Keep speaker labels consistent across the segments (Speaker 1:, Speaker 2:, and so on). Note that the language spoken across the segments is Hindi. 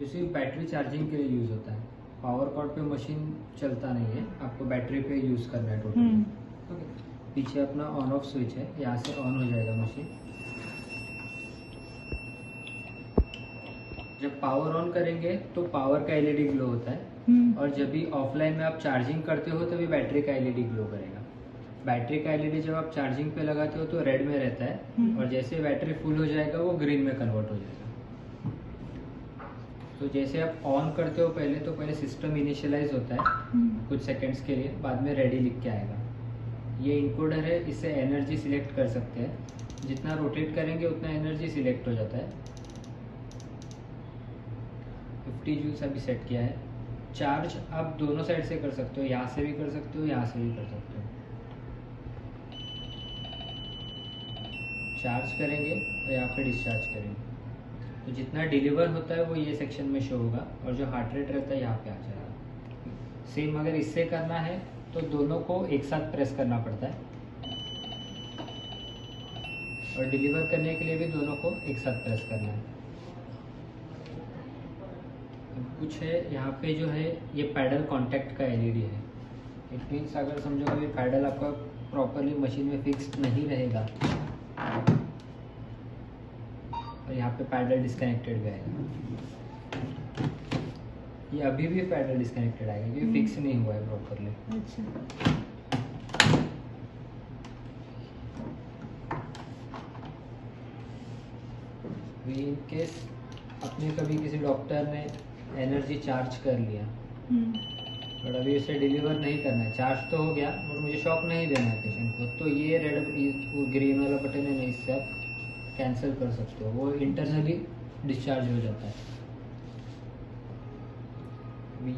Speaker 1: जो सिर्फ बैटरी चार्जिंग के लिए यूज़ होता है। पावर कॉर्ड पे मशीन चलता नहीं है, आपको बैटरी पे यूज़ करना है टोटली। ओके, पीछे अपना ऑन ऑफ स्विच है, यहाँ से ऑन हो जाएगा मशीन। जब पावर ऑन करेंगे तो पावर का एलईडी ग्लो होता है, और जब भी ऑफलाइन में आप चार्जिंग करते हो तभी बैटरी का एलईडी ग्लो करेगा। बैटरी का एलईडी जब आप चार्जिंग पे लगाते हो तो रेड में रहता है, और जैसे बैटरी फुल हो जाएगा वो ग्रीन में कन्वर्ट हो जाएगा। तो जैसे आप ऑन करते हो तो पहले सिस्टम इनिशियलाइज होता है कुछ सेकंड्स के लिए, बाद में रेडी लिख के आएगा। ये इनकोडर है, इससे एनर्जी सिलेक्ट कर सकते हैं। जितना रोटेट करेंगे उतना एनर्जी सिलेक्ट हो जाता है। 50 जूल्स अभी सेट किया है। चार्ज आप दोनों साइड से कर सकते हो, यहाँ से भी कर सकते हो, यहाँ से भी कर सकते हो। चार्ज करेंगे और यहाँ पे डिस्चार्ज करेंगे, तो जितना डिलीवर होता है वो ये सेक्शन में शो होगा, और जो हार्ट रेट रहता है यहाँ पे आ जाएगा। सेम अगर इससे करना है तो दोनों को एक साथ प्रेस करना पड़ता है, और डिलीवर करने के लिए भी दोनों को एक साथ प्रेस करना है। कुछ है यहाँ पे जो है ये पैडल कांटेक्ट का एलईडी है। इट मीन्स अगर समझो कि पैडल आपका प्रॉपरली मशीन में फिक्स्ड नहीं रहेगा, और यहाँ पे पैडल डिस्कनेक्टेड भी आएगा। ये अभी भी पैडल डिस्कनेक्टेड आएगा क्योंकि फिक्स नहीं हुआ है प्रॉपरली।
Speaker 2: अच्छा,
Speaker 1: इन केस अपने कभी किसी डॉक्टर ने एनर्जी चार्ज कर लिया, बट अभी उसे डिलीवर नहीं करना है, चार्ज तो हो गया बट मुझे शॉक नहीं देना है पेशेंट को, तो ये रेड ग्रीन वाला बटन है ना, इससे आप कैंसिल कर सकते हो, वो इंटरनली डिस्चार्ज हो जाता है।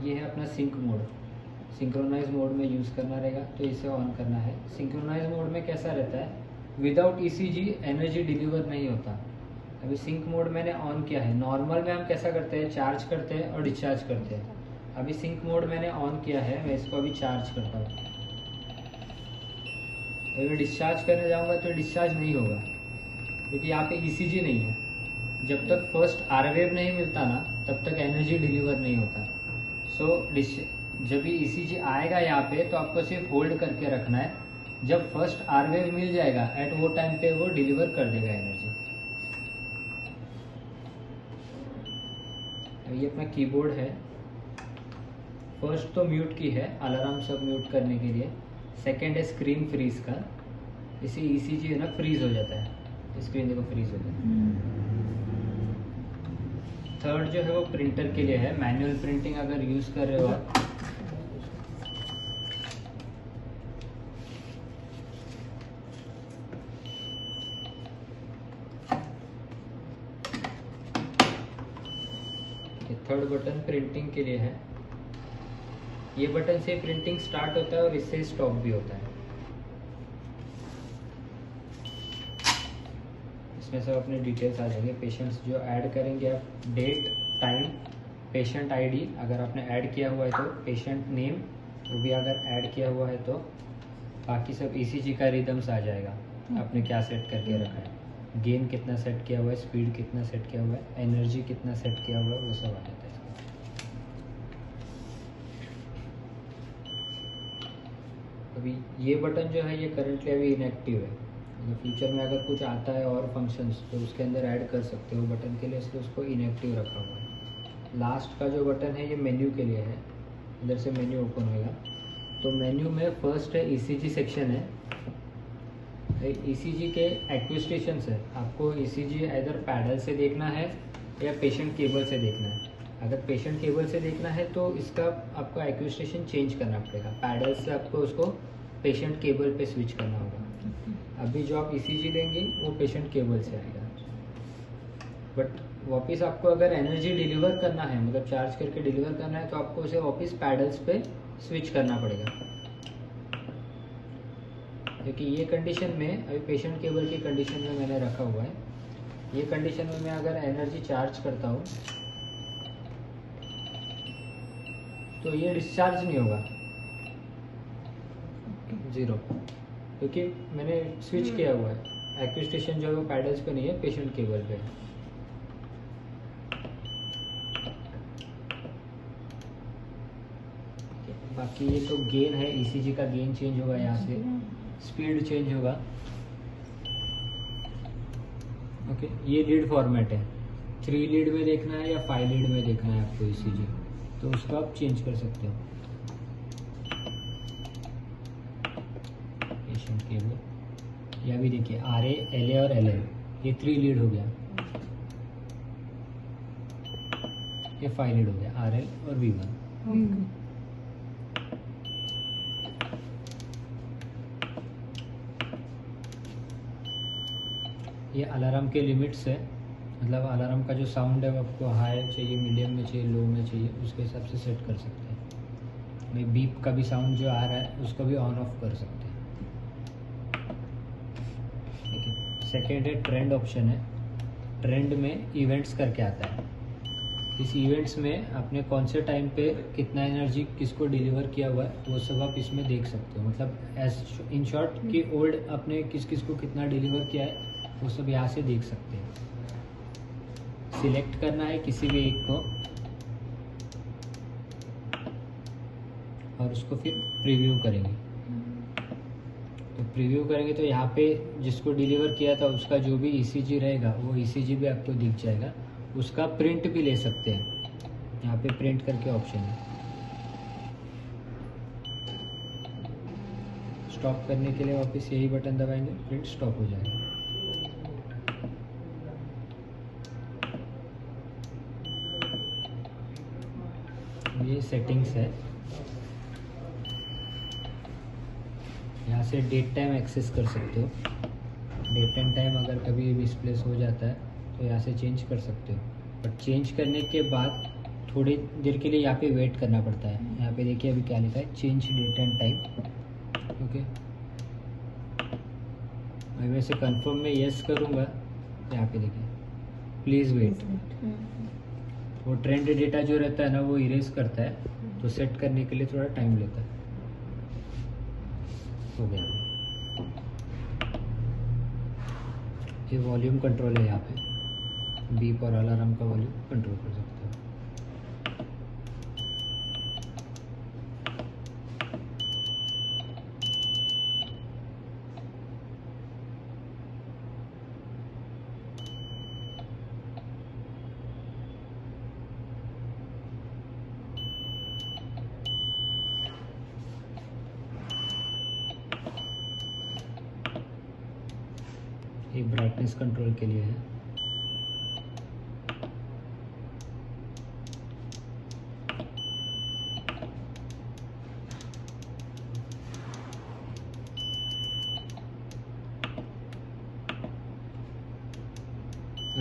Speaker 1: ये है अपना सिंक मोड। सिंक्रोनाइज मोड में यूज़ करना रहेगा तो इसे ऑन करना है। सिंक्रोनाइज मोड में कैसा रहता है, विदाउट ईसीजी एनर्जी डिलीवर नहीं होता। अभी सिंक मोड मैंने ऑन किया है। नॉर्मल में हम कैसा करते हैं, चार्ज करते हैं और डिस्चार्ज करते हैं। अभी सिंक मोड मैंने ऑन किया है, मैं इसको अभी चार्ज करता हूँ। अभी मैं डिस्चार्ज करने जाऊँगा तो डिस्चार्ज नहीं होगा क्योंकि यहाँ पे ईसीजी नहीं है। जब तक फर्स्ट आर वेव नहीं मिलता ना तब तक एनर्जी डिलीवर नहीं होता। जब भी ईसीजी आएगा यहाँ पे तो आपको सिर्फ होल्ड करके रखना है। जब फर्स्ट आर वेव मिल जाएगा एट वो टाइम पे वो डिलीवर कर देगा एनर्जी। ये अपना कीबोर्ड है। फर्स्ट तो म्यूट की है, अलार्म सब म्यूट करने के लिए। सेकंड है स्क्रीन फ्रीज का, इसे ईसीजी है ना फ्रीज हो जाता है, स्क्रीन देखो फ्रीज हो जाता है। थर्ड जो है वो प्रिंटर के लिए है, मैनुअल प्रिंटिंग अगर यूज कर रहे हो आप। थर्ड बटन प्रिंटिंग के लिए है। ये बटन से प्रिंटिंग स्टार्ट होता है और इससे स्टॉप भी होता है। इसमें सब अपने डिटेल्स आ जाएंगे। पेशेंट्स जो ऐड करेंगे आप, डेट, टाइम, पेशेंट आईडी अगर आपने ऐड किया हुआ है तो, पेशेंट नेम वो भी अगर ऐड किया हुआ है तो, बाकी सब ईसीजी का रिदम्स आ जाएगा, आपने क्या सेट करके रखा है, गेन कितना सेट किया हुआ है, स्पीड कितना सेट किया हुआ है, एनर्जी कितना सेट किया हुआ है, वो सब आ जाता है। अभी ये बटन जो है ये करंटली अभी इनएक्टिव है। फ्यूचर में अगर कुछ आता है और फंक्शंस तो उसके अंदर ऐड कर सकते हो बटन के लिए, इसलिए उसको इनएक्टिव रखा हुआ है। लास्ट का जो बटन है ये मेन्यू के लिए है। इधर से मेन्यू ओपन होगा तो मेन्यू में फर्स्ट है ईसीजी सेक्शन है। ईसीजी के एक्विस्टेशंस है, आपको ईसीजी इधर पैडल से देखना है या पेशेंट केबल से देखना है। अगर पेशेंट केबल से देखना है तो इसका आपको एक्विस्टेशन चेंज करना पड़ेगा, पैडल से आपको उसको पेशेंट केबल पे स्विच करना होगा। अभी जो आप ईसीजी लेंगे वो पेशेंट केबल से आएगा, बट वापस आपको अगर एनर्जी डिलीवर करना है, मतलब चार्ज करके डिलीवर करना है, तो आपको उसे वापस पैडल्स पे स्विच करना पड़ेगा। क्योंकि ये कंडीशन में अभी पेशेंट केबल की कंडीशन में मैंने रखा हुआ है। ये कंडीशन में मैं अगर एनर्जी चार्ज करता हूँ तो ये डिस्चार्ज नहीं होगा, जीरो, क्योंकि मैंने स्विच किया हुआ है। एक्विस्टेशन जो है वो पैडल्स पे नहीं है, पेशेंट केबल पे है। बाकी ये तो गेन है, ईसीजी का गेन चेंज होगा, यहाँ से स्पीड चेंज होगा। ओके, ये लीड फॉर्मेट है, 3 लीड में देखना है या 5 लीड में देखना है आपको ईसीजी, तो उसको आप चेंज कर सकते हो। पेशेंट केबल, या भी देखिए RA, LA और LL, ये 3 लीड हो गया, ये 5 लीड हो गया, RL और V1। ये अलार्म के लिमिट्स है, मतलब अलार्म का जो साउंड है वो आपको हाई चाहिए, मीडियम में चाहिए, लो में चाहिए, उसके हिसाब से सेट कर सकते हैं। भाई बीप का भी साउंड जो आ रहा है उसको भी ऑन ऑफ कर सकते हैं। ठीक है, सेकेंड है ट्रेंड ऑप्शन है। ट्रेंड में इवेंट्स करके आता है, इस इवेंट्स में आपने कौन से टाइम पे कितना एनर्जी किसको डिलीवर किया हुआ है वो सब आप इसमें देख सकते हो। मतलब एज इन शॉर्ट कि ओल्ड आपने किस किस को कितना डिलीवर किया है वो सब यहाँ से देख सकते हैं। सिलेक्ट करना है किसी भी एक को और उसको फिर प्रीव्यू करेंगे। तो प्रीव्यू करेंगे तो यहाँ पे जिसको डिलीवर किया था उसका जो भी ईसीजी रहेगा वो ईसीजी भी आपको दिख जाएगा। उसका प्रिंट भी ले सकते हैं, यहाँ पे प्रिंट करके ऑप्शन है। स्टॉप करने के लिए वापस यही बटन दबाएंगे, प्रिंट स्टॉप हो जाएगा। ये सेटिंग्स है, यहाँ से डेट टाइम एक्सेस कर सकते हो। डेट एंड टाइम अगर कभी मिसप्लेस हो जाता है तो यहाँ से चेंज कर सकते हो, बट चेंज करने के बाद थोड़ी देर के लिए यहाँ पे वेट करना पड़ता है। यहाँ पे देखिए अभी क्या लिखा है, change date and time. Okay, मैं वैसे कंफर्म में यस करूँगा, यहाँ पे देखिए प्लीज़ वेट। वो ट्रेंड डेटा जो रहता है ना वो इरेज करता है, तो सेट करने के लिए थोड़ा टाइम लेता है। हो गया, ये वॉल्यूम कंट्रोल है, यहाँ पे बीप और अलार्म का वॉल्यूम कंट्रोल कर सकते हो। ये ब्राइटनेस कंट्रोल के लिए है।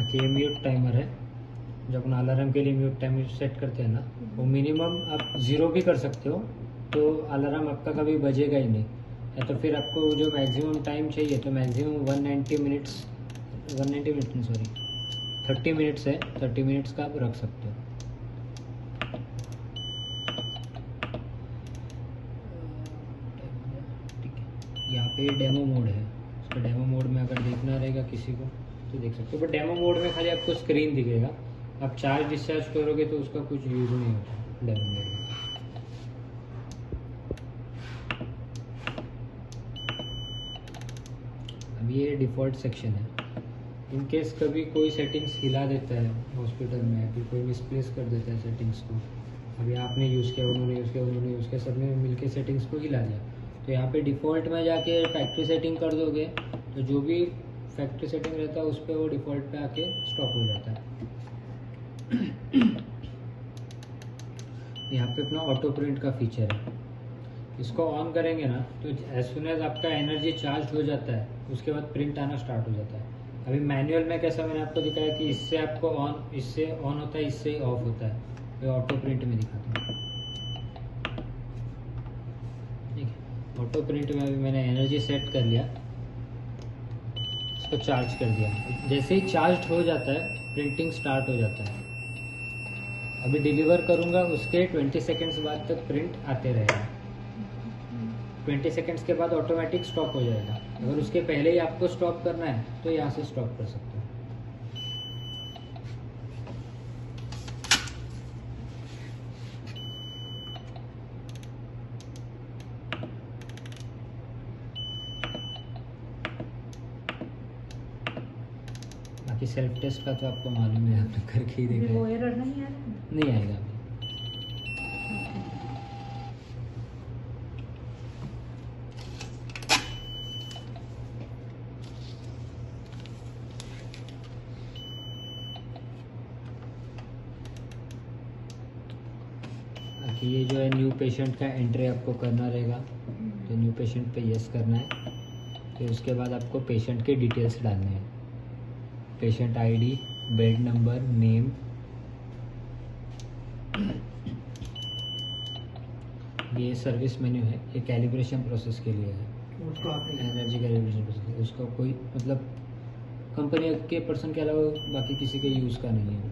Speaker 1: ये म्यूट टाइमर है, जब अपन अलार्म के लिए म्यूट टाइमर सेट करते हैं ना, वो मिनिमम आप 0 भी कर सकते हो तो अलार्म आपका कभी बजेगा ही नहीं। या तो फिर आपको जो मैक्सिमम टाइम चाहिए तो मैक्सिमम 190 मिनट्स 190 मिनट नहीं सॉरी 30 मिनट्स है, 30 मिनट्स का आप रख सकते हो। ठीक है, यहाँ पे डेमो मोड है, उसका डेमो मोड में अगर देखना रहेगा किसी को तो देख सकते हो, बट डेमो मोड में खाली आपको स्क्रीन दिखेगा। आप चार्ज डिस्चार्ज करोगे तो उसका कुछ यूज नहीं होता डेमो मोड में। अब ये डिफ़ॉल्ट सेक्शन है, इन केस कभी कोई सेटिंग्स हिला देता है हॉस्पिटल में, फिर कोई मिसप्लेस कर देता है सेटिंग्स को, अभी आपने यूज़ किया, उन्होंने यूज़ किया, उन्होंने यूज़ किया, सब ने मिलके सेटिंग्स को हिला दिया, तो यहाँ पे डिफ़ॉल्ट में जाके फैक्ट्री सेटिंग कर दोगे तो जो भी फैक्ट्री सेटिंग रहता है उस पर वो डिफ़ॉल्ट पे आके स्टॉप हो जाता है। यहाँ पे अपना ऑटो प्रिंट का फीचर है, इसको ऑन करेंगे ना तो एज सुन एज आपका एनर्जी चार्ज हो जाता है उसके बाद प्रिंट आना स्टार्ट हो जाता है। अभी मैनुअल में कैसा मैंने आपको दिखाया कि इससे आपको इससे ऑन होता है, इससे ऑफ होता है, ये ऑटो प्रिंट में दिखाता हूँ। ठीक है, ऑटो प्रिंट में अभी मैंने एनर्जी सेट कर लिया, इसको चार्ज कर दिया, जैसे ही चार्ज हो जाता है प्रिंटिंग स्टार्ट हो जाता है। अभी डिलीवर करूँगा उसके 20 सेकेंड्स बाद तक प्रिंट आते रहेगा, 20 सेकेंड्स के बाद ऑटोमेटिक स्टॉप हो जाएगा। अगर उसके पहले ही आपको स्टॉप करना है तो यहाँ से स्टॉप कर सकते हो। बाकी सेल्फ टेस्ट का तो आपको मालूम है, आपने करके ही देखा
Speaker 2: वो
Speaker 1: है।
Speaker 2: एरर नहीं आ रहा?
Speaker 1: नहीं आएगा अभी। बाकी ये जो है न्यू पेशेंट का एंट्री आपको करना रहेगा, तो न्यू पेशेंट पे यस करना है। फिर उसके बाद आपको पेशेंट के डिटेल्स डालने हैं, patient ID, bed number, name. ये सर्विस मेन्यू है, ये कैलिब्रेशन प्रोसेस के लिए है,
Speaker 2: उसको आप
Speaker 1: एनर्जी कैलिब्रेशन प्रोसेस। उसको कोई मतलब कंपनी के पर्सन के अलावा बाकी किसी के यूज़ का नहीं है।